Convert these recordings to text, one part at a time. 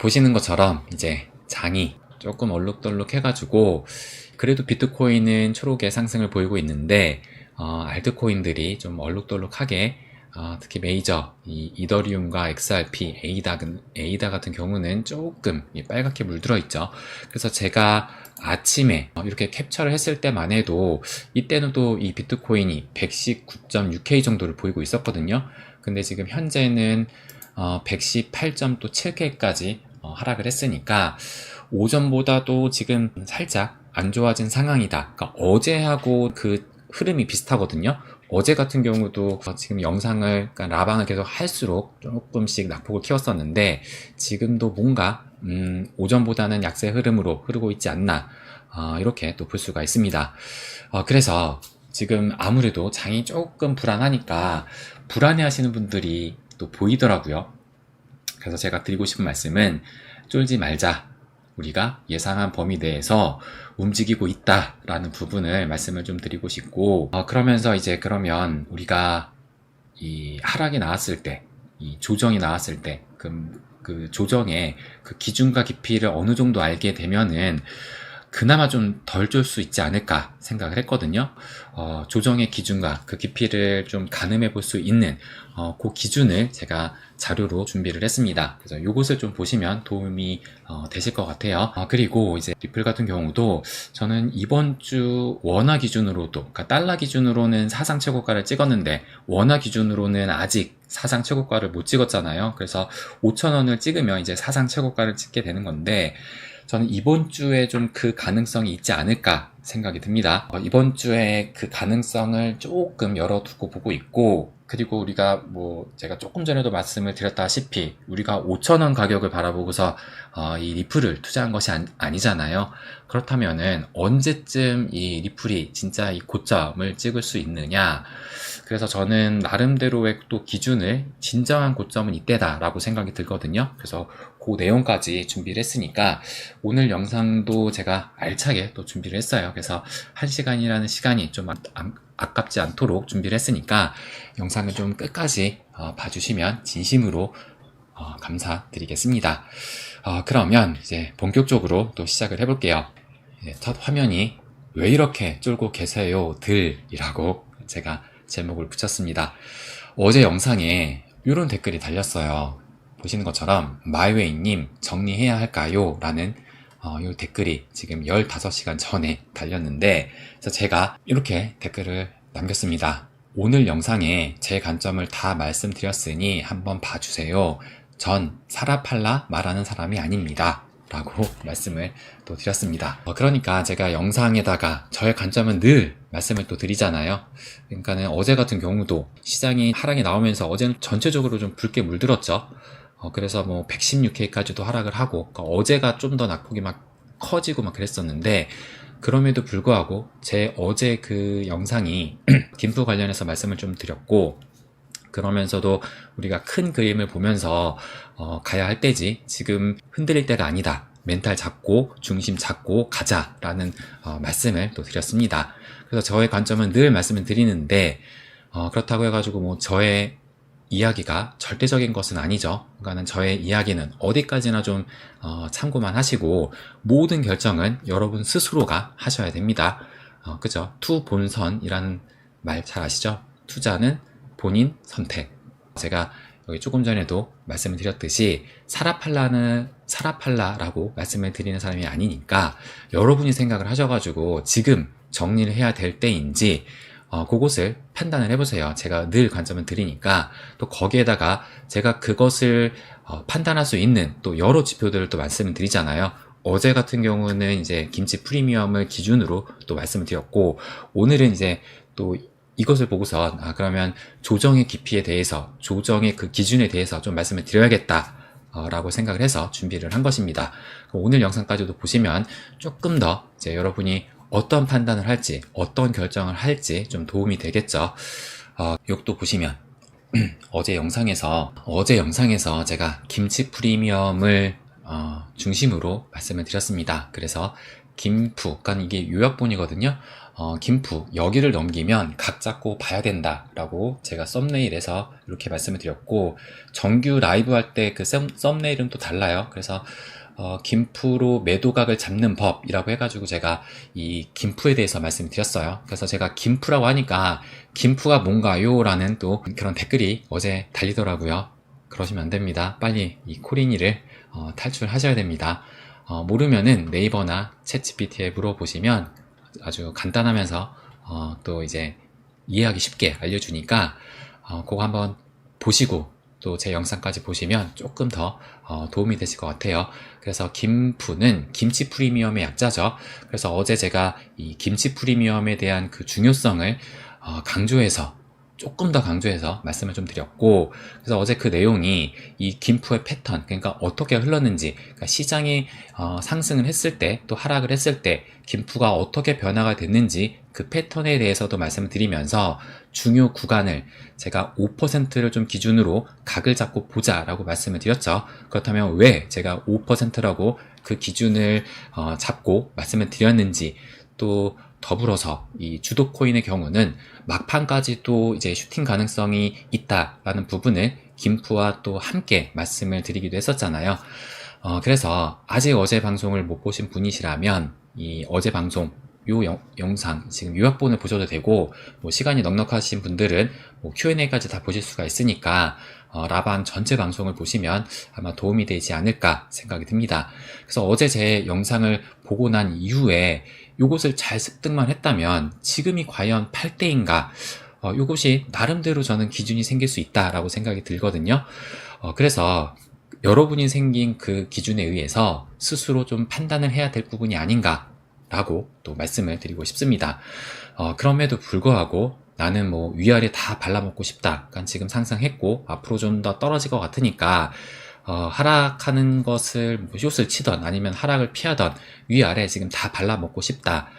보시는 것처럼 이제 장이 조금 얼룩덜룩 해가지고 그래도 비트코인은 초록의 상승을 보이고 있는데 알트코인들이 좀 얼룩덜룩하게 특히 메이저 이더리움과 XRP, 에이다 같은 경우는 조금 빨갛게 물들어 있죠. 그래서 제가 아침에 이렇게 캡처를 했을 때만 해도 이때는 또 이 비트코인이 119.6K 정도를 보이고 있었거든요. 근데 지금 현재는 118.7K까지 하락을 했으니까 오전보다도 지금 살짝 안 좋아진 상황이다. 그러니까 어제하고 그 흐름이 비슷하거든요. 어제 같은 경우도 지금 영상을, 그러니까 라방을 계속 할수록 조금씩 낙폭을 키웠었는데 지금도 뭔가 오전보다는 약세 흐름으로 흐르고 있지 않나, 이렇게 또 볼 수가 있습니다. 그래서 지금 아무래도 장이 조금 불안하니까 불안해 하시는 분들이 또 보이더라고요. 그래서 제가 드리고 싶은 말씀은 쫄지 말자. 우리가 예상한 범위 내에서 움직이고 있다라는 부분을 말씀을 좀 드리고 싶고, 그러면서 이제 그러면 우리가 이 하락이 나왔을 때, 이 조정이 나왔을 때, 그 조정의 그 기준과 깊이를 어느 정도 알게 되면은 그나마 좀 덜 쫄 수 있지 않을까 생각을 했거든요. 조정의 기준과 그 깊이를 좀 가늠해 볼 수 있는 그 기준을 제가 자료로 준비를 했습니다. 그래서 이것을 좀 보시면 도움이 되실 것 같아요. 그리고 이제 리플 같은 경우도 저는 이번 주 원화 기준으로도, 그러니까 달러 기준으로는 사상 최고가를 찍었는데 원화 기준으로는 아직 사상 최고가를 못 찍었잖아요. 그래서 5,000원을 찍으면 이제 사상 최고가를 찍게 되는 건데, 저는 이번 주에 좀 그 가능성이 있지 않을까 생각이 듭니다. 이번 주에 그 가능성을 조금 열어두고 보고 있고, 그리고 우리가 제가 조금 전에도 말씀을 드렸다시피 우리가 5,000원 가격을 바라보고서 이 리플을 투자한 것이 아니잖아요. 그렇다면은 언제쯤 이 리플이 진짜 이 고점을 찍을 수 있느냐. 그래서 저는 나름대로의 또 기준을, 진정한 고점은 이때다라고 생각이 들거든요. 그래서 그 내용까지 준비를 했으니까 오늘 영상도 제가 알차게 또 준비를 했어요. 그래서 1시간이라는 시간이 좀 아깝지 않도록 준비를 했으니까 영상을 좀 끝까지 봐주시면 진심으로 감사드리겠습니다. 그러면 이제 본격적으로 또 시작을 해볼게요. 첫 화면이 왜 이렇게 쫄고 계세요 들이라고 제가 제목을 붙였습니다. 어제 영상에 이런 댓글이 달렸어요. 보시는 것처럼 마이웨이님 정리해야 할까요? 라는 이 댓글이 지금 15시간 전에 달렸는데, 그래서 제가 이렇게 댓글을 남겼습니다. 오늘 영상에 제 관점을 다 말씀드렸으니 한번 봐주세요. 전 사라팔라 말하는 사람이 아닙니다. 라고 말씀을 또 드렸습니다. 그러니까 제가 영상에다가 저의 관점은 늘 말씀을 또 드리잖아요. 그러니까는 어제 같은 경우도 시장이 하락이 나오면서 어제는 전체적으로 좀 붉게 물들었죠. 그래서 116K까지도 하락을 하고, 그러니까 어제가 좀 더 낙폭이 막 커지고 막 그랬었는데, 그럼에도 불구하고 제 어제 그 영상이 김프 관련해서 말씀을 좀 드렸고, 그러면서도 우리가 큰 그림을 보면서 가야 할 때지 지금 흔들릴 때가 아니다. 멘탈 잡고 중심 잡고 가자라는 말씀을 또 드렸습니다. 그래서 저의 관점은 늘 말씀을 드리는데, 그렇다고 해가지고 저의 이야기가 절대적인 것은 아니죠. 그러니까는 저의 이야기는 어디까지나 좀 참고만 하시고 모든 결정은 여러분 스스로가 하셔야 됩니다. 그죠? 투본선이라는 말 잘 아시죠? 투자는 본인 선택. 제가 여기 조금 전에도 말씀을 드렸듯이 사라팔라는 사라팔라라고 말씀을 드리는 사람이 아니니까 여러분이 생각을 하셔가지고 지금 정리를 해야 될 때인지 그것을 판단을 해보세요. 제가 늘 관점을 드리니까 또 거기에다가 제가 그것을 판단할 수 있는 또 여러 지표들을 또 말씀을 드리잖아요. 어제 같은 경우는 이제 김치 프리미엄을 기준으로 또 말씀을 드렸고, 오늘은 이제 또 이것을 보고서 그러면 조정의 깊이에 대해서, 조정의 그 기준에 대해서 좀 말씀을 드려야겠다 라고 생각을 해서 준비를 한 것입니다. 오늘 영상까지도 보시면 조금 더 이제 여러분이 어떤 판단을 할지, 어떤 결정을 할지 좀 도움이 되겠죠. 이것도 보시면 어제 영상에서 제가 김치 프리미엄을 중심으로 말씀을 드렸습니다. 그래서 김프, 그러니까 이게 요약본이거든요. 김프 여기를 넘기면 각 잡고 봐야 된다라고 제가 썸네일에서 이렇게 말씀을 드렸고, 정규 라이브 할 때 그 썸네일은 또 달라요. 그래서 김프로 매도각을 잡는 법이라고 해가지고 제가 이 김프에 대해서 말씀드렸어요. 그래서 제가 김프라고 하니까 김프가 뭔가요? 라는 또 그런 댓글이 어제 달리더라고요. 그러시면 안 됩니다. 빨리 이 코린이를 탈출하셔야 됩니다. 모르면은 네이버나 챗GPT에 물어보시면 아주 간단하면서 또 이제 이해하기 쉽게 알려주니까 그거 한번 보시고 또 제 영상까지 보시면 조금 더 도움이 되실 것 같아요. 그래서 김프는 김치 프리미엄의 약자죠. 그래서 어제 제가 이 김치 프리미엄에 대한 그 중요성을 조금 더 강조해서 말씀을 좀 드렸고, 그래서 어제 그 내용이 이 김프의 패턴, 그러니까 어떻게 흘렀는지, 그러니까 시장이 상승을 했을 때 또 하락을 했을 때 김프가 어떻게 변화가 됐는지 그 패턴에 대해서도 말씀을 드리면서 중요 구간을 제가 5%를 좀 기준으로 각을 잡고 보자라고 말씀을 드렸죠. 그렇다면 왜 제가 5%라고 그 기준을 잡고 말씀을 드렸는지, 또 더불어서 이 주도 코인의 경우는 막판까지도 이제 슈팅 가능성이 있다라는 부분을 김프와 또 함께 말씀을 드리기도 했었잖아요. 그래서 아직 어제 방송을 못 보신 분이시라면 이 어제 방송 영상 지금 요약본을 보셔도 되고, 뭐 시간이 넉넉하신 분들은 뭐 Q&A까지 다 보실 수가 있으니까 라방 전체 방송을 보시면 아마 도움이 되지 않을까 생각이 듭니다. 그래서 어제 제 영상을 보고 난 이후에 요것을 잘 습득만 했다면 지금이 과연 8대인가, 요것이 나름대로 저는 기준이 생길 수 있다라고 생각이 들거든요. 그래서 여러분이 생긴 그 기준에 의해서 스스로 좀 판단을 해야 될 부분이 아닌가 라고 또 말씀을 드리고 싶습니다. 그럼에도 불구하고 나는 뭐 위아래 다 발라먹고 싶다. 그러니까 지금 상승했고 앞으로 좀 더 떨어질 것 같으니까 하락하는 것을 뭐 숏을 치던 아니면 하락을 피하던 위아래 지금 다 발라먹고 싶다.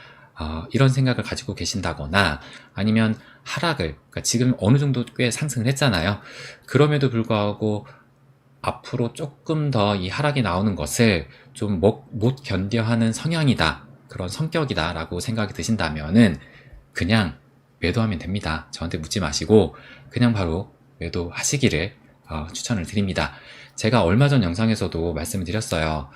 이런 생각을 가지고 계신다거나, 아니면 하락을, 그러니까 지금 어느 정도 꽤 상승을 했잖아요. 그럼에도 불구하고 앞으로 조금 더 이 하락이 나오는 것을 좀 못 견뎌하는 성향이다, 그런 성격이다 라고 생각이 드신다면은 그냥 매도하면 됩니다. 저한테 묻지 마시고 그냥 바로 매도하시기를 추천을 드립니다. 제가 얼마 전 영상에서도 말씀을 드렸어요.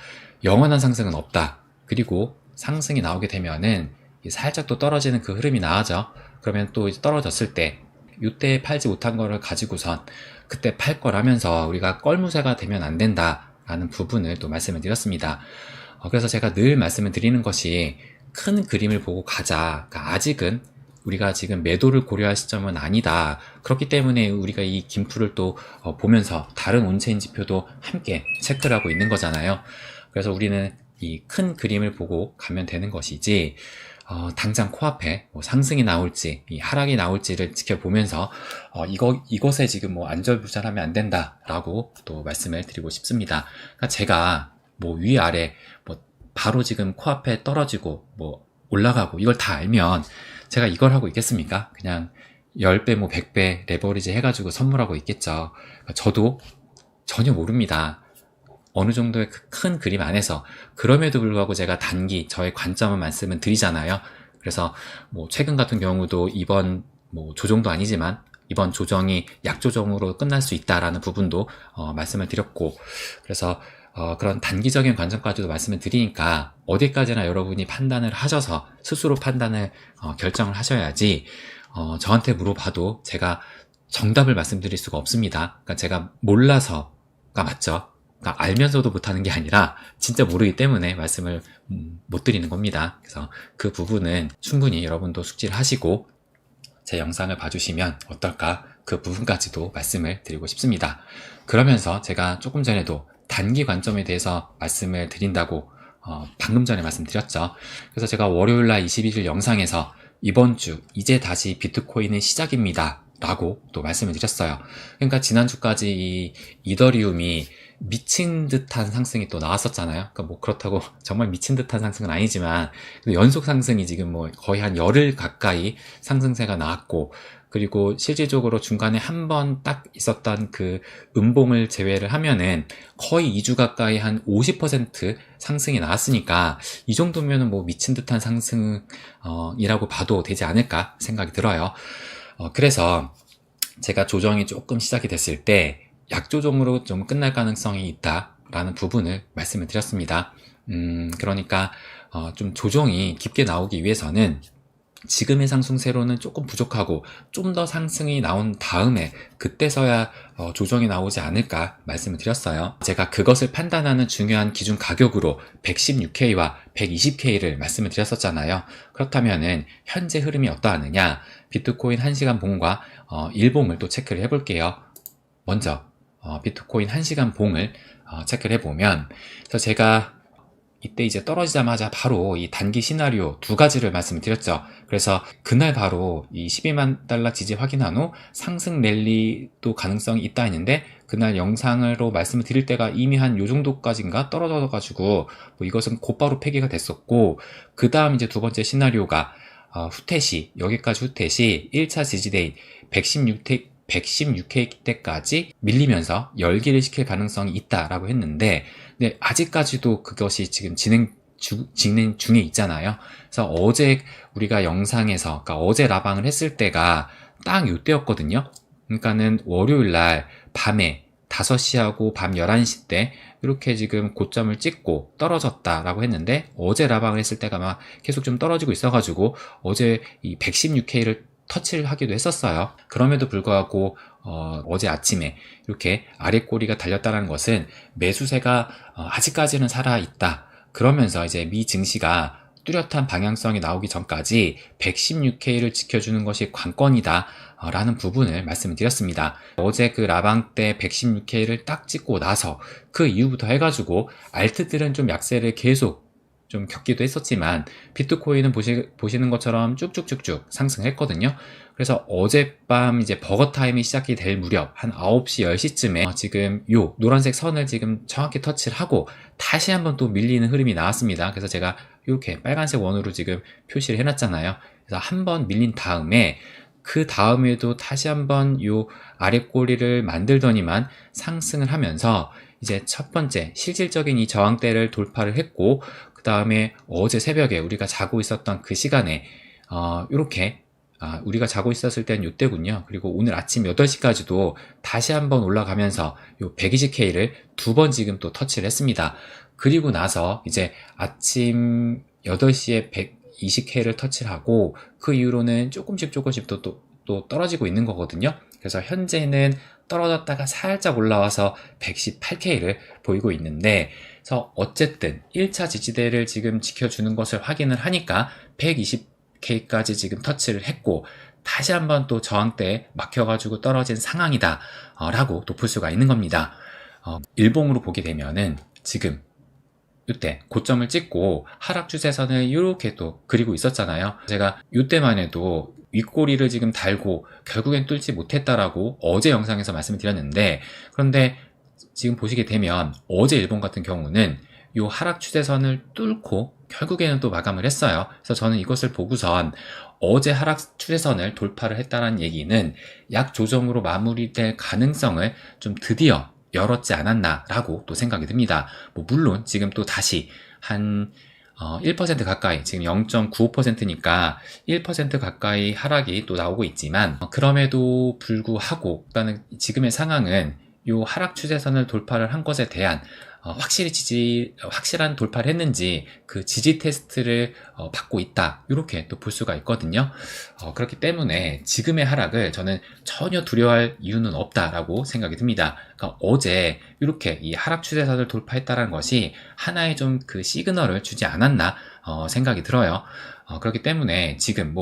영원한 상승은 없다. 그리고 상승이 나오게 되면은 살짝 또 떨어지는 그 흐름이 나아져. 그러면 또 떨어졌을 때 이때 팔지 못한 거를 가지고선 그때 팔 거라면서 우리가 껄무새가 되면 안 된다라는 부분을 또 말씀을 드렸습니다. 그래서 제가 늘 말씀을 드리는 것이 큰 그림을 보고 가자. 그러니까 아직은 우리가 지금 매도를 고려할 시점은 아니다. 그렇기 때문에 우리가 이 김프를 또 보면서 다른 온체인 지표도 함께 체크를 하고 있는 거잖아요. 그래서 우리는 이 큰 그림을 보고 가면 되는 것이지, 당장 코앞에 뭐 상승이 나올지 이 하락이 나올지를 지켜보면서 이것에 지금 뭐 안절부절하면 안 된다라고 또 말씀을 드리고 싶습니다. 그러니까 제가 뭐 위아래 뭐 바로 지금 코앞에 떨어지고 뭐 올라가고 이걸 다 알면 제가 이걸 하고 있겠습니까? 그냥 10배 뭐 100배 레버리지 해가지고 선물하고 있겠죠. 그러니까 저도 전혀 모릅니다. 어느 정도의 큰 그림 안에서. 그럼에도 불구하고 제가 단기 저의 관점을 말씀을 드리잖아요. 그래서 뭐 최근 같은 경우도 이번 뭐 조정도 아니지만 이번 조정이 약조정으로 끝날 수 있다라는 부분도 말씀을 드렸고, 그래서 그런 단기적인 관점까지도 말씀을 드리니까 어디까지나 여러분이 판단을 하셔서 스스로 판단을 결정을 하셔야지, 저한테 물어봐도 제가 정답을 말씀드릴 수가 없습니다. 그러니까 제가 몰라서가 맞죠. 그러니까 알면서도 못하는 게 아니라 진짜 모르기 때문에 말씀을 못 드리는 겁니다. 그래서 그 부분은 충분히 여러분도 숙지를 하시고 제 영상을 봐주시면 어떨까, 그 부분까지도 말씀을 드리고 싶습니다. 그러면서 제가 조금 전에도 단기 관점에 대해서 말씀을 드린다고 방금 전에 말씀드렸죠. 그래서 제가 월요일날 21일 영상에서 이번 주 이제 다시 비트코인의 시작입니다 라고 또 말씀을 드렸어요. 그러니까 지난주까지 이 이더리움이 미친 듯한 상승이 또 나왔었잖아요. 그러니까 뭐 그렇다고 정말 미친 듯한 상승은 아니지만 연속 상승이 지금 뭐 거의 한 열흘 가까이 상승세가 나왔고, 그리고 실질적으로 중간에 한 번 딱 있었던 그 음봉을 제외를 하면은 거의 2주 가까이 한 50% 상승이 나왔으니까 이 정도면은 뭐 미친 듯한 상승이라고 봐도 되지 않을까 생각이 들어요. 그래서 제가 조정이 조금 시작이 됐을 때 약조정으로 좀 끝날 가능성이 있다라는 부분을 말씀을 드렸습니다. 그러니까 좀 조정이 깊게 나오기 위해서는 지금의 상승세로는 조금 부족하고 좀 더 상승이 나온 다음에 그때서야 조정이 나오지 않을까 말씀을 드렸어요. 제가 그것을 판단하는 중요한 기준 가격으로 116K와 120K를 말씀을 드렸었잖아요. 그렇다면은 현재 흐름이 어떠하느냐, 비트코인 1시간 봉과 일봉을 또 체크를 해볼게요. 먼저 비트코인 1시간 봉을 체크를 해보면, 그래서 제가 이때 이제 떨어지자마자 바로 이 단기 시나리오 두 가지를 말씀을 드렸죠. 그래서 그날 바로 이 12만 달러 지지 확인한 후 상승 랠리도 가능성이 있다 했는데, 그날 영상으로 말씀을 드릴 때가 이미 한 요 정도까지인가 떨어져 가지고 뭐 이것은 곧바로 폐기가 됐었고, 그 다음 이제 두 번째 시나리오가 후퇴시, 여기까지 후퇴시 1차 지지대인 116K 때까지 밀리면서 열기를 시킬 가능성이 있다라고 했는데, 근데 아직까지도 그것이 지금 진행 중에 있잖아요. 그래서 어제 우리가 영상에서, 그러니까 어제 라방을 했을 때가 딱 요때였거든요. 그러니까는 월요일 날 밤에 5시하고 밤 11시 때 이렇게 지금 고점을 찍고 떨어졌다라고 했는데, 어제 라방을 했을 때가 막 계속 좀 떨어지고 있어가지고 어제 이 116K를 터치를 하기도 했었어요. 그럼에도 불구하고 어제 아침에 이렇게 아래 꼬리가 달렸다는 것은 매수세가 아직까지는 살아있다, 그러면서 이제 미 증시가 뚜렷한 방향성이 나오기 전까지 116K를 지켜주는 것이 관건이다 라는 부분을 말씀드렸습니다. 어제 그 라방 때 116K를 딱 찍고 나서 그 이후부터 해가지고 알트들은 좀 약세를 계속 좀 겪기도 했었지만, 비트코인은 보시는 것처럼 쭉쭉쭉쭉 상승했거든요. 그래서 어젯밤 이제 버거 타임이 시작이 될 무렵 한 9시, 10시쯤에 지금 요 노란색 선을 지금 정확히 터치를 하고 다시 한번 또 밀리는 흐름이 나왔습니다. 그래서 제가 이렇게 빨간색 원으로 지금 표시를 해놨잖아요. 그래서 한번 밀린 다음에 그 다음에도 다시 한번 요 아래 꼬리를 만들더니만 상승을 하면서 이제 첫 번째 실질적인 이 저항대를 돌파를 했고, 그 다음에 어제 새벽에 우리가 자고 있었던 그 시간에 이렇게 우리가 자고 있었을 때는 이때군요. 그리고 오늘 아침 8시까지도 다시 한번 올라가면서 요 120K를 두 번 지금 또 터치를 했습니다. 그리고 나서 이제 아침 8시에 120K를 터치를 하고 그 이후로는 조금씩 또 떨어지고 있는 거거든요. 그래서 현재는 떨어졌다가 살짝 올라와서 118K를 보이고 있는데, 그래서 어쨌든 1차 지지대를 지금 지켜주는 것을 확인을 하니까 120K까지 지금 터치를 했고, 다시 한번 또 저항대에 막혀가지고 떨어진 상황이다 라고 또 볼 수가 있는 겁니다. 일봉으로 보게 되면은 지금 이때 고점을 찍고 하락 추세선을 이렇게 또 그리고 있었잖아요. 제가 이때만 해도 윗꼬리를 지금 달고 결국엔 뚫지 못했다라고 어제 영상에서 말씀을 드렸는데, 그런데 지금 보시게 되면 어제 일본 같은 경우는 이 하락 추세선을 뚫고 결국에는 또 마감을 했어요. 그래서 저는 이것을 보고선 어제 하락 추세선을 돌파를 했다는 얘기는 약 조정으로 마무리될 가능성을 좀 드디어 열었지 않았나라고 또 생각이 듭니다. 물론 지금 또 다시 한 1% 가까이, 지금 0.95%니까 1% 가까이 하락이 또 나오고 있지만, 그럼에도 불구하고 일단은 지금의 상황은 이 하락 추세선을 돌파를 한 것에 대한 확실한 돌파를 했는지 그 지지 테스트를 받고 있다, 이렇게 또 볼 수가 있거든요. 그렇기 때문에 지금의 하락을 저는 전혀 두려워할 이유는 없다라고 생각이 듭니다. 그러니까 어제 이렇게 이 하락 추세선을 돌파했다는 것이 하나의 좀 그 시그널을 주지 않았나 생각이 들어요. 그렇기 때문에 지금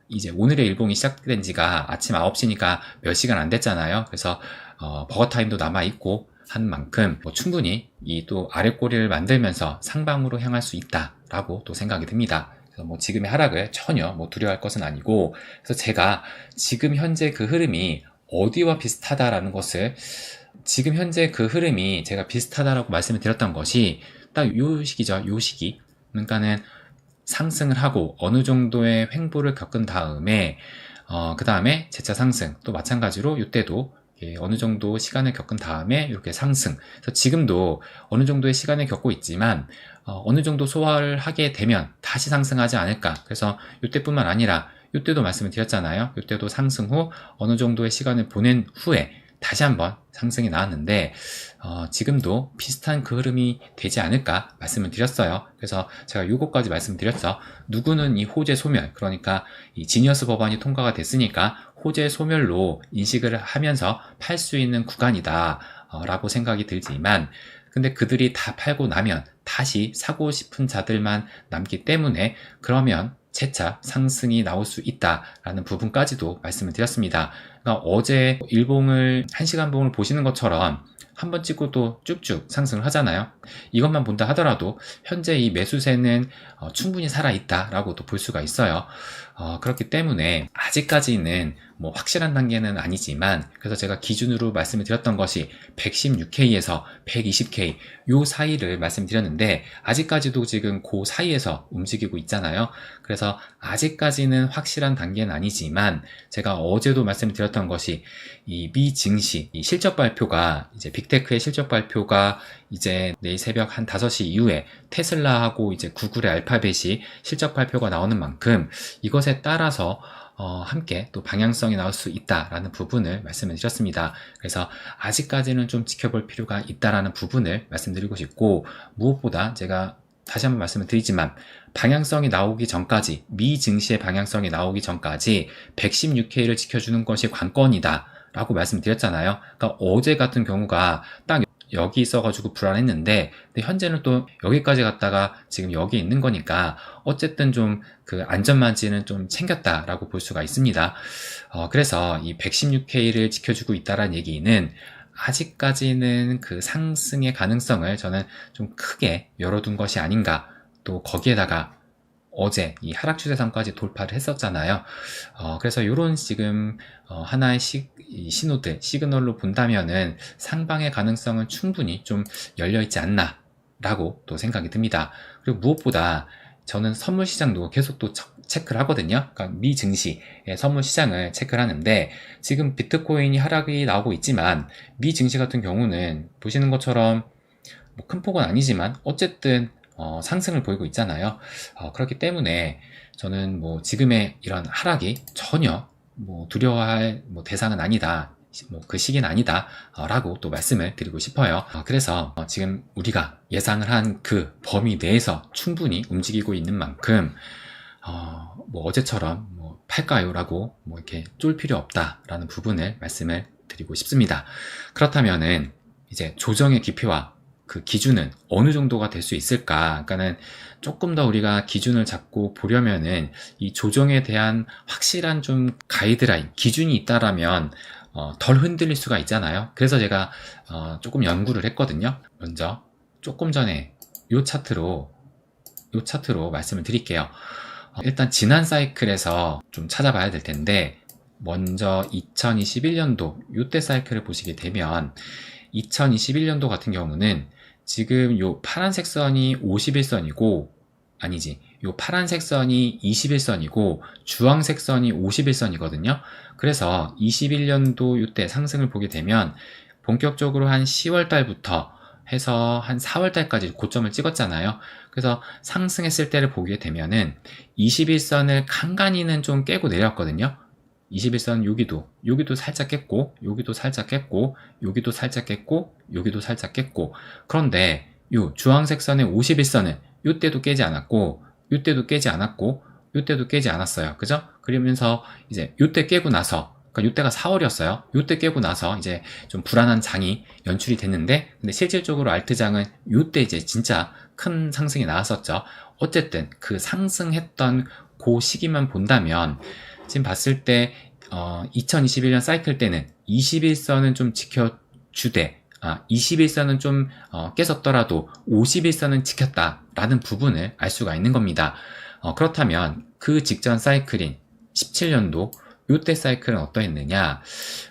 이제 오늘의 일봉이 시작된 지가 아침 9시니까 몇 시간 안 됐잖아요. 그래서 버거 타임도 남아있고 한 만큼 충분히 이 또 아래 꼬리를 만들면서 상방으로 향할 수 있다라고 또 생각이 듭니다. 그래서 지금의 하락을 전혀 두려워할 것은 아니고, 그래서 제가 지금 현재 그 흐름이 어디와 비슷하다라는 것을, 지금 현재 그 흐름이 제가 비슷하다라고 말씀을 드렸던 것이 딱 요 시기죠. 요 시기. 그러니까는 상승을 하고 어느 정도의 횡보를 겪은 다음에 그 다음에 재차 상승, 또 마찬가지로 이때도 어느 정도 시간을 겪은 다음에 이렇게 상승. 그래서 지금도 어느 정도의 시간을 겪고 있지만 어느 정도 소화를 하게 되면 다시 상승하지 않을까. 그래서 이때뿐만 아니라 이때도 말씀을 드렸잖아요. 이때도 상승 후 어느 정도의 시간을 보낸 후에 다시 한번 상승이 나왔는데 지금도 비슷한 그 흐름이 되지 않을까 말씀을 드렸어요. 그래서 제가 요거까지 말씀드렸죠. 누구는 이 호재 소멸, 그러니까 이 지니어스 법안이 통과가 됐으니까 호재 소멸로 인식을 하면서 팔 수 있는 구간이다 라고 생각이 들지만, 근데 그들이 다 팔고 나면 다시 사고 싶은 자들만 남기 때문에 그러면 재차 상승이 나올 수 있다라는 부분까지도 말씀을 드렸습니다. 그러니까 어제 일봉을 1시간 봉을 보시는 것처럼 한 번 찍고 또 쭉쭉 상승을 하잖아요. 이것만 본다 하더라도 현재 이 매수세는 충분히 살아있다라고도 볼 수가 있어요. 그렇기 때문에 아직까지는 뭐 확실한 단계는 아니지만, 그래서 제가 기준으로 말씀을 드렸던 것이 116K에서 120K 요 사이를 말씀드렸는데, 아직까지도 지금 그 사이에서 움직이고 있잖아요. 그래서 아직까지는 확실한 단계는 아니지만, 제가 어제도 말씀드렸던 것이 이 미 증시 이 실적 발표가, 이제 빅테크의 실적 발표가 이제 내일 새벽 한 5시 이후에 테슬라하고 이제 구글의 알파벳이 실적 발표가 나오는 만큼 이것에 따라서 함께 또 방향성이 나올 수 있다라는 부분을 말씀을 드렸습니다. 그래서 아직까지는 좀 지켜볼 필요가 있다라는 부분을 말씀드리고 싶고, 무엇보다 제가 다시 한번 말씀을 드리지만 방향성이 나오기 전까지, 미 증시의 방향성이 나오기 전까지 116K를 지켜주는 것이 관건이다 라고 말씀드렸잖아요. 그러니까 어제 같은 경우가 딱 여기 있어가지고 불안했는데, 근데 현재는 또 여기까지 갔다가 지금 여기 있는 거니까 어쨌든 좀 그 안전마진은 좀 챙겼다라고 볼 수가 있습니다. 그래서 이 116K를 지켜주고 있다라는 얘기는 아직까지는 그 상승의 가능성을 저는 좀 크게 열어둔 것이 아닌가. 또 거기에다가 어제 이 하락 추세선까지 돌파를 했었잖아요. 그래서 이런 지금 하나의 신호들, 시그널로 본다면은 상방의 가능성은 충분히 좀 열려있지 않나 라고 또 생각이 듭니다. 그리고 무엇보다 저는 선물 시장도 계속 또 체크를 하거든요. 그러니까 미 증시의 선물 시장을 체크를 하는데, 지금 비트코인이 하락이 나오고 있지만 미 증시 같은 경우는 보시는 것처럼 뭐 큰 폭은 아니지만 어쨌든 상승을 보이고 있잖아요. 그렇기 때문에 저는 뭐 지금의 이런 하락이 전혀 뭐 두려워할 뭐 대상은 아니다, 뭐 그 시기는 아니다 라고 또 말씀을 드리고 싶어요. 그래서 지금 우리가 예상을 한 그 범위 내에서 충분히 움직이고 있는 만큼 뭐 어제처럼 뭐 팔까요? 라고 뭐 이렇게 쫄 필요 없다라는 부분을 말씀을 드리고 싶습니다. 그렇다면은 이제 조정의 깊이와 그 기준은 어느 정도가 될 수 있을까? 그러니까는 조금 더 우리가 기준을 잡고 보려면은 이 조정에 대한 확실한 좀 가이드라인, 기준이 있다라면 덜 흔들릴 수가 있잖아요. 그래서 제가 조금 연구를 했거든요. 먼저 조금 전에 요 차트로 말씀을 드릴게요. 일단 지난 사이클에서 좀 찾아봐야 될 텐데, 먼저 2021년도 요때 사이클을 보시게 되면 2021년도 같은 경우는 지금 요 파란색 선이 51선이고, 아니지, 요 파란색 선이 21선이고 주황색 선이 51선이거든요. 그래서 21년도 요때 상승을 보게 되면 본격적으로 한 10월 달부터 해서 한 4월 달까지 고점을 찍었잖아요. 그래서 상승했을 때를 보게 되면은 21선을 간간히는 좀 깨고 내렸거든요. 21선 여기도 살짝 깼고, 여기도 살짝 깼고, 여기도 살짝 깼고, 여기도 살짝 깼고. 그런데 요 주황색 선의 51선은 요때도 깨지 않았고, 요때도 깨지 않았고, 요때도 깨지 않았어요. 그죠? 그러면서 이제 요때 깨고 나서, 그러니까 요때가 4월이었어요. 요때 깨고 나서 이제 좀 불안한 장이 연출이 됐는데, 근데 실질적으로 알트장은 요때 이제 진짜 큰 상승이 나왔었죠. 어쨌든 그 상승했던 그 시기만 본다면 지금 봤을 때 2021년 사이클 때는 21선은 좀 지켜주되 21선은 좀 깼었더라도 51선은 지켰다라는 부분을 알 수가 있는 겁니다. 그렇다면 그 직전 사이클인 17년도 요때 사이클은 어떠했느냐?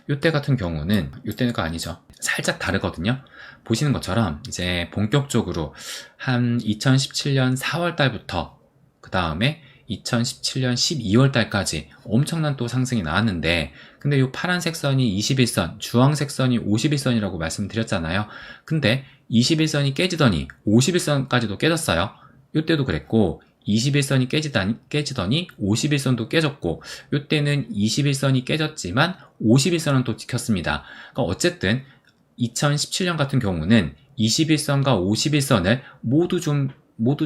요때 같은 경우는, 요때가 아니죠, 살짝 다르거든요. 보시는 것처럼 이제 본격적으로 한 2017년 4월 달부터 그 다음에 2017년 12월 달까지 엄청난 또 상승이 나왔는데, 근데 이 파란색 선이 21선, 주황색 선이 51선이라고 말씀드렸잖아요. 근데 21선이 깨지더니 51선까지도 깨졌어요. 이때도 그랬고, 21선이 깨지더니 51선도 깨졌고, 이때는 21선이 깨졌지만 51선은 또 지켰습니다. 그러니까 어쨌든 2017년 같은 경우는 21선과 51선을 모두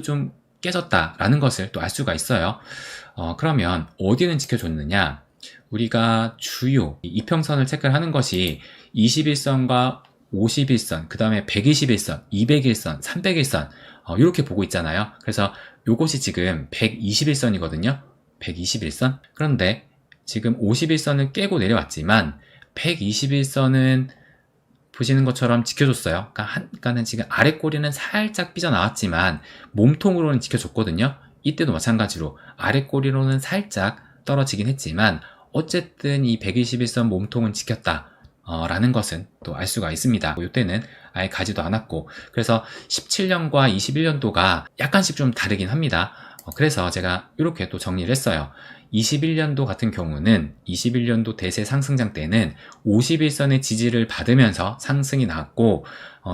좀 깨졌다라는 것을 또 알 수가 있어요. 그러면 어디는 지켜줬느냐? 우리가 주요 이평선을 체크를 하는 것이 21선과 51선, 그 다음에 121선, 201선, 301선 이렇게 보고 있잖아요. 그래서 요것이 지금 121선이거든요. 121선. 그런데 지금 51선을 깨고 내려왔지만 121선은 보시는 것처럼 지켜줬어요. 그러니까는 지금 아래 꼬리는 살짝 삐져나왔지만 몸통으로는 지켜줬거든요. 이때도 마찬가지로 아래 꼬리로는 살짝 떨어지긴 했지만 어쨌든 이 121선 몸통은 지켰다 라는 것은 또 알 수가 있습니다. 이때는 아예 가지도 않았고, 그래서 17년과 21년도가 약간씩 좀 다르긴 합니다. 그래서 제가 이렇게 또 정리를 했어요. 21년도 같은 경우는 21년도 대세 상승장 때는 51선의 지지를 받으면서 상승이 나왔고,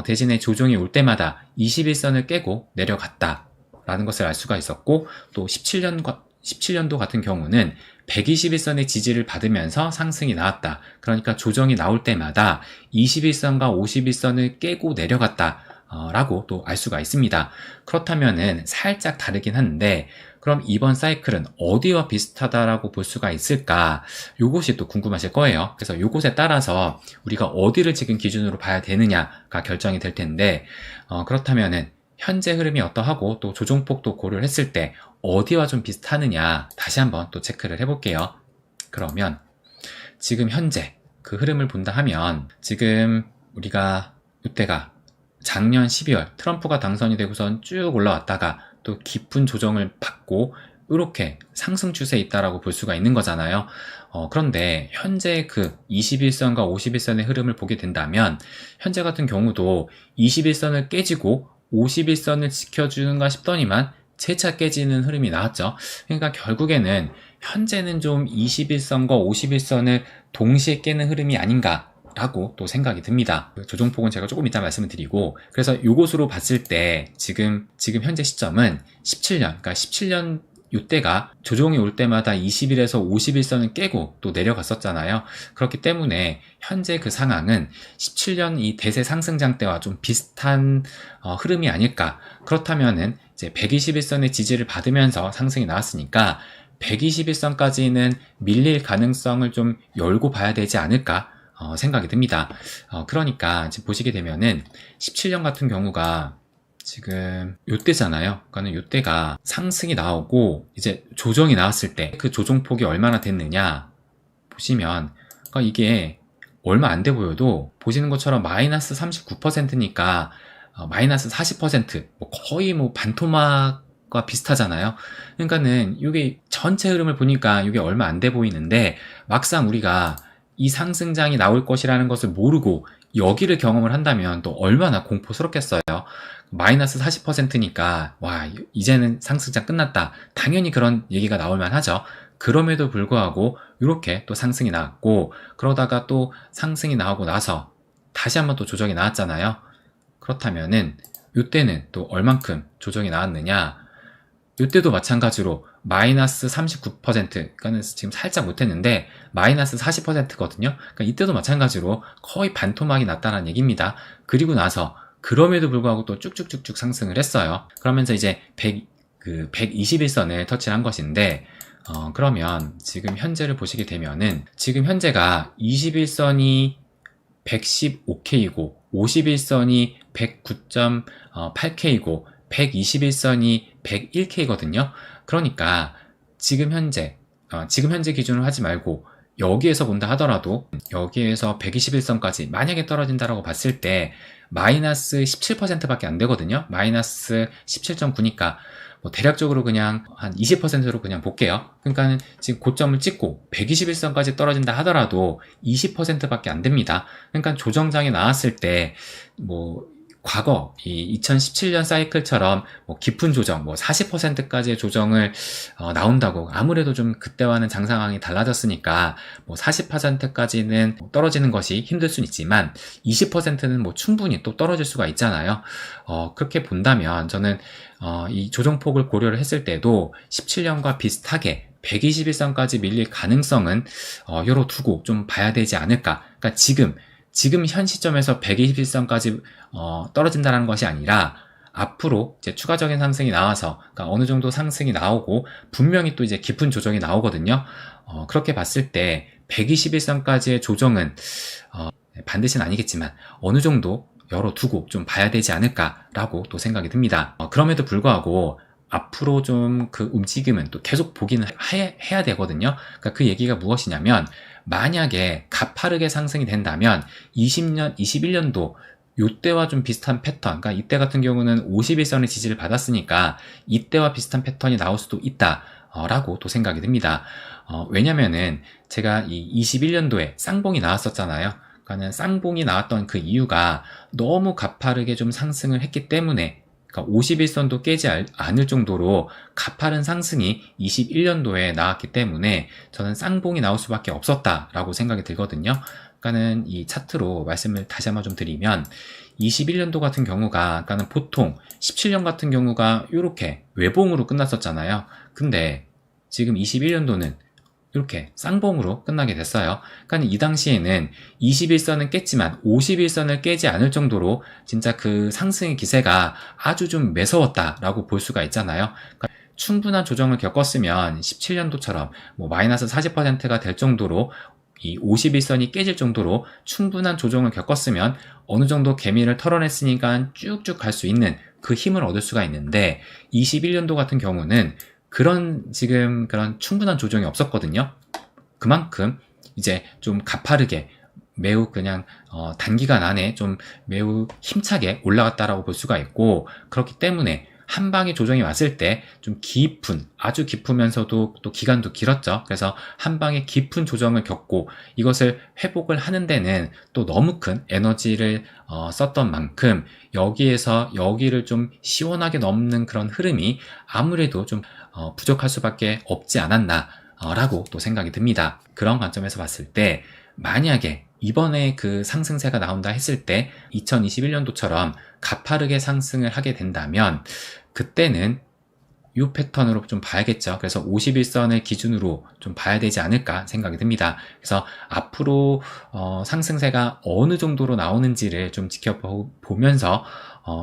대신에 조정이 올 때마다 21선을 깨고 내려갔다 라는 것을 알 수가 있었고, 또 17년도 같은 경우는 121선의 지지를 받으면서 상승이 나왔다. 그러니까 조정이 나올 때마다 21선과 51선을 깨고 내려갔다 라고 또 알 수가 있습니다. 그렇다면은 살짝 다르긴 한데, 그럼 이번 사이클은 어디와 비슷하다라고 볼 수가 있을까? 요것이 또 궁금하실 거예요. 그래서 요것에 따라서 우리가 어디를 지금 기준으로 봐야 되느냐가 결정이 될 텐데, 그렇다면은 현재 흐름이 어떠하고 또 조정폭도 고려를 했을 때 어디와 좀 비슷하느냐 다시 한번 또 체크를 해볼게요. 그러면 지금 현재 그 흐름을 본다 하면, 지금 우리가 이때가 작년 12월 트럼프가 당선이 되고선 쭉 올라왔다가 또 깊은 조정을 받고 이렇게 상승 추세에 있다라고 볼 수가 있는 거잖아요. 그런데 현재 그 21선과 51선의 흐름을 보게 된다면, 현재 같은 경우도 21선을 깨지고 51선을 지켜주는가 싶더니만 재차 깨지는 흐름이 나왔죠. 그러니까 결국에는 현재는 좀 21선과 51선을 동시에 깨는 흐름이 아닌가 라고 또 생각이 듭니다. 조정폭은 제가 조금 이따 말씀을 드리고, 그래서 요것으로 봤을 때 지금 현재 시점은 17년, 그러니까 17년 이때가 조정이 올 때마다 21에서 51선을 깨고 또 내려갔었잖아요. 그렇기 때문에 현재 그 상황은 17년 이 대세 상승장 때와 좀 비슷한 흐름이 아닐까. 그렇다면은 이제 121선의 지지를 받으면서 상승이 나왔으니까 121선까지는 밀릴 가능성을 좀 열고 봐야 되지 않을까 생각이 듭니다. 그러니까 지금 보시게 되면은 17년 같은 경우가 지금 요때잖아요. 그러니까 요때가 상승이 나오고 이제 조정이 나왔을 때 그 조정폭이 얼마나 됐느냐 보시면, 그러니까 이게 얼마 안 돼 보여도 보시는 것처럼 마이너스 39%니까 마이너스 40%, 거의 반토막과 비슷하잖아요. 그러니까는 이게 전체 흐름을 보니까 이게 얼마 안 돼 보이는데, 막상 우리가 이 상승장이 나올 것이라는 것을 모르고 여기를 경험을 한다면 또 얼마나 공포스럽겠어요. 마이너스 40%니까 와, 이제는 상승장 끝났다, 당연히 그런 얘기가 나올 만하죠. 그럼에도 불구하고 이렇게 또 상승이 나왔고, 그러다가 또 상승이 나오고 나서 다시 한번 또 조정이 나왔잖아요. 그렇다면은 이때는 또 얼만큼 조정이 나왔느냐, 이때도 마찬가지로 마이너스 39%, 그러니까 지금 살짝 못했는데 마이너스 40%거든요. 그러니까 이때도 마찬가지로 거의 반토막이 났다는 얘기입니다. 그리고 나서 그럼에도 불구하고 또 쭉쭉쭉쭉 상승을 했어요. 그러면서 이제 121선을 터치를 한 것인데, 그러면 지금 현재를 보시게 되면은 지금 현재가 21선이 115K이고 51선이 109.8K이고 121선이 101K거든요. 그러니까 지금 현재 기준으로 하지 말고 여기에서 본다 하더라도 여기에서 121선까지 만약에 떨어진다라고 봤을 때 마이너스 17%밖에 안 되거든요. 마이너스 17.9니까 대략적으로 그냥 한 20%로 그냥 볼게요. 그러니까 지금 고점을 찍고 121선까지 떨어진다 하더라도 20%밖에 안 됩니다. 그러니까 조정장이 나왔을 때 과거 이 2017년 사이클처럼 뭐 깊은 조정, 뭐 40%까지의 조정을 나온다고, 아무래도 좀 그때와는 장 상황이 달라졌으니까 뭐 40%까지는 떨어지는 것이 힘들 수는 있지만 20%는 뭐 충분히 또 떨어질 수가 있잖아요. 그렇게 본다면 저는 이 조정폭을 고려를 했을 때도 17년과 비슷하게 121선까지 밀릴 가능성은 열어두고 좀 봐야 되지 않을까. 그러니까 지금 현 시점에서 121선까지 떨어진다는 것이 아니라 앞으로 이제 추가적인 상승이 나와서, 그러니까 어느 정도 상승이 나오고 분명히 또 이제 깊은 조정이 나오거든요. 그렇게 봤을 때 121선까지의 조정은 반드시는 아니겠지만 어느 정도 열어두고 좀 봐야 되지 않을까라고 또 생각이 듭니다. 그럼에도 불구하고 앞으로 좀 그 움직임은 또 계속 보기는 해야 되거든요. 그러니까 그 얘기가 무엇이냐면, 만약에 가파르게 상승이 된다면 21년도 요때와 좀 비슷한 패턴, 그러니까 이때 같은 경우는 51선의 지지를 받았으니까 이때와 비슷한 패턴이 나올 수도 있다 라고 또 생각이 듭니다. 왜냐면은 제가 이 21년도에 쌍봉이 나왔었잖아요. 그러니까 쌍봉이 나왔던 그 이유가 너무 가파르게 좀 상승을 했기 때문에, 그러니까 51선도 깨지 않을 정도로 가파른 상승이 21년도에 나왔기 때문에 저는 쌍봉이 나올 수밖에 없었다라고 생각이 들거든요. 그러니까는 이 차트로 말씀을 다시 한번 좀 드리면, 21년도 같은 경우가, 그러니까는 보통 17년 같은 경우가 이렇게 외봉으로 끝났었잖아요. 근데 지금 21년도는 이렇게 쌍봉으로 끝나게 됐어요. 그러니까 이 당시에는 21선은 깼지만 51선을 깨지 않을 정도로 진짜 그 상승의 기세가 아주 좀 매서웠다라고 볼 수가 있잖아요. 그러니까 충분한 조정을 겪었으면 17년도처럼 뭐 마이너스 40%가 될 정도로, 이 51선이 깨질 정도로 충분한 조정을 겪었으면 어느 정도 개미를 털어냈으니까 쭉쭉 갈 수 있는 그 힘을 얻을 수가 있는데, 21년도 같은 경우는 지금 그런 충분한 조정이 없었거든요. 그만큼 이제 좀 가파르게 매우 그냥 단기간 안에 좀 매우 힘차게 올라갔다라고 볼 수가 있고, 그렇기 때문에 한 방에 조정이 왔을 때 좀 깊은, 아주 깊으면서도 또 기간도 길었죠. 그래서 한 방에 깊은 조정을 겪고 이것을 회복을 하는 데는 또 너무 큰 에너지를 썼던 만큼, 여기에서 여기를 좀 시원하게 넘는 그런 흐름이 아무래도 좀 부족할 수밖에 없지 않았나 라고 또 생각이 듭니다. 그런 관점에서 봤을 때, 만약에 이번에 그 상승세가 나온다 했을 때 2021년도처럼 가파르게 상승을 하게 된다면 그때는 이 패턴으로 좀 봐야겠죠. 그래서 51선을 기준으로 좀 봐야 되지 않을까 생각이 듭니다. 그래서 앞으로 상승세가 어느 정도로 나오는지를 좀 지켜보면서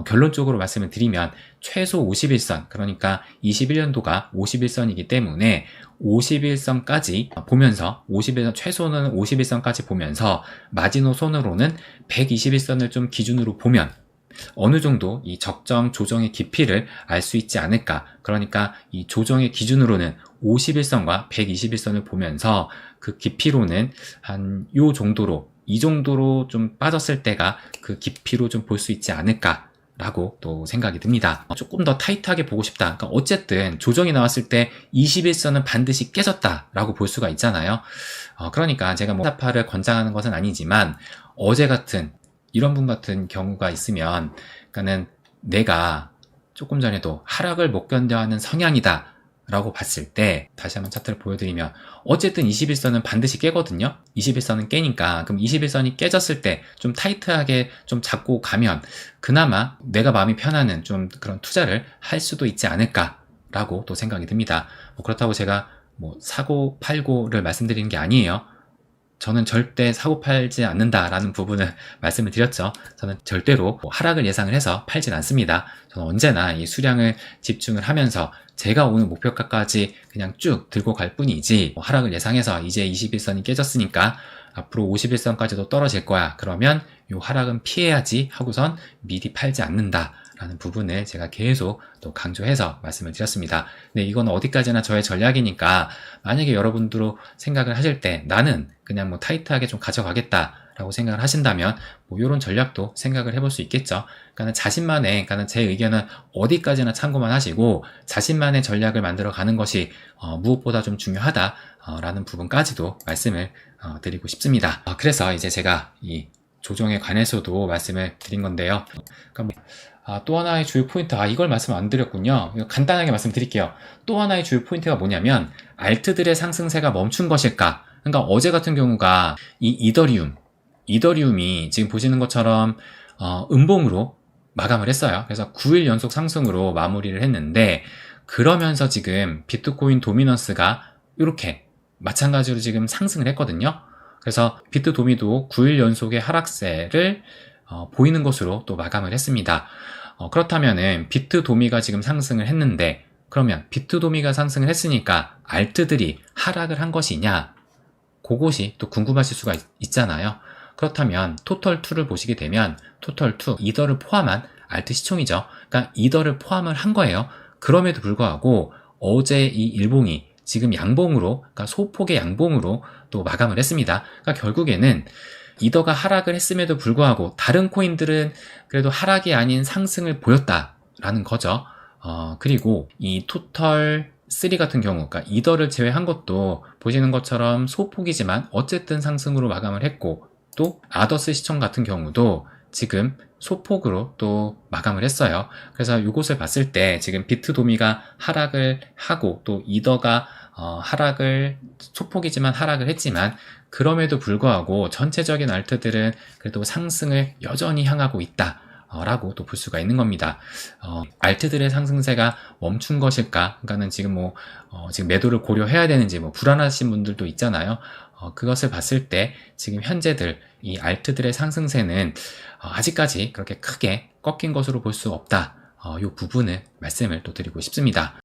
결론적으로 말씀을 드리면, 최소 51선, 그러니까 21년도가 51선이기 때문에 51선까지 보면서, 최소는 51선까지 보면서 마지노선으로는 121선을 좀 기준으로 보면 어느 정도 이 적정 조정의 깊이를 알 수 있지 않을까. 그러니까 이 조정의 기준으로는 51선과 121선을 보면서 그 깊이로는 한 요 정도로, 이 정도로 좀 빠졌을 때가 그 깊이로 좀 볼 수 있지 않을까 라고 또 생각이 듭니다. 조금 더 타이트하게 보고 싶다. 그러니까 어쨌든 조정이 나왔을 때 21선은 반드시 깨졌다 라고 볼 수가 있잖아요. 그러니까 제가 뭐 타파를 권장하는 것은 아니지만, 어제 같은 이런 분 같은 경우가 있으면, 그러니까는 내가 조금 전에도 하락을 못 견뎌하는 성향이다 라고 봤을 때, 다시 한번 차트를 보여드리면 어쨌든 21선은 반드시 깨거든요. 21선은 깨니까, 그럼 21선이 깨졌을 때 좀 타이트하게 좀 잡고 가면 그나마 내가 마음이 편하는 좀 그런 투자를 할 수도 있지 않을까 라고 또 생각이 듭니다. 그렇다고 제가 뭐 사고 팔고를 말씀드리는 게 아니에요. 저는 절대 사고 팔지 않는다라는 부분을 말씀을 드렸죠. 저는 절대로 하락을 예상을 해서 팔진 않습니다. 저는 언제나 이 수량을 집중을 하면서 제가 오는 목표가까지 그냥 쭉 들고 갈 뿐이지, 하락을 예상해서 이제 21선이 깨졌으니까 앞으로 51선까지도 떨어질 거야, 그러면 이 하락은 피해야지 하고선 미리 팔지 않는다 라는 부분을 제가 계속 또 강조해서 말씀을 드렸습니다. 근데 이건 어디까지나 저의 전략이니까, 만약에 여러분들도 생각을 하실 때 나는 그냥 뭐 타이트하게 좀 가져가겠다 라고 생각을 하신다면 뭐 이런 전략도 생각을 해볼 수 있겠죠. 그러니까 자신만의, 그러니까 제 의견은 어디까지나 참고만 하시고 자신만의 전략을 만들어 가는 것이 무엇보다 좀 중요하다 라는 부분까지도 말씀을 드리고 싶습니다. 그래서 이제 제가 이 조정에 관해서도 말씀을 드린 건데요. 그러니까 또 하나의 주요 포인트, 이걸 말씀 안 드렸군요. 간단하게 말씀드릴게요. 또 하나의 주요 포인트가 뭐냐면 알트들의 상승세가 멈춘 것일까? 그러니까 어제 같은 경우가 이 이더리움이 지금 보시는 것처럼 음봉으로 마감을 했어요. 그래서 9일 연속 상승으로 마무리를 했는데, 그러면서 지금 비트코인 도미넌스가 이렇게 마찬가지로 지금 상승을 했거든요. 그래서 비트도미도 9일 연속의 하락세를 보이는 것으로 또 마감을 했습니다. 그렇다면은 비트도미가 지금 상승을 했는데, 그러면 비트도미가 상승을 했으니까 알트들이 하락을 한 것이냐? 그것이 또 궁금하실 수가 있잖아요. 그렇다면 토털2를 보시게 되면 토털2, 이더를 포함한 알트 시총이죠. 그러니까 이더를 포함을 한 거예요. 그럼에도 불구하고 어제 이 일봉이 지금 양봉으로, 그러니까 소폭의 양봉으로 또 마감을 했습니다. 그러니까 결국에는 이더가 하락을 했음에도 불구하고 다른 코인들은 그래도 하락이 아닌 상승을 보였다라는 거죠. 그리고 이 토털3 같은 경우, 그러니까 이더를 제외한 것도 보시는 것처럼 소폭이지만 어쨌든 상승으로 마감을 했고, 또 아더스 시총 같은 경우도 지금 소폭으로 또 마감을 했어요. 그래서 이것을 봤을 때 지금 비트도미가 하락을 하고 또 이더가 소폭이지만 하락을 했지만, 그럼에도 불구하고 전체적인 알트들은 그래도 상승을 여전히 향하고 있다 라고 또 볼 수가 있는 겁니다. 알트들의 상승세가 멈춘 것일까? 그러니까는 지금 지금 매도를 고려해야 되는지 불안하신 분들도 있잖아요. 그것을 봤을 때 지금 현재들 이 알트들의 상승세는 아직까지 그렇게 크게 꺾인 것으로 볼 수 없다. 이 부분을 말씀을 또 드리고 싶습니다.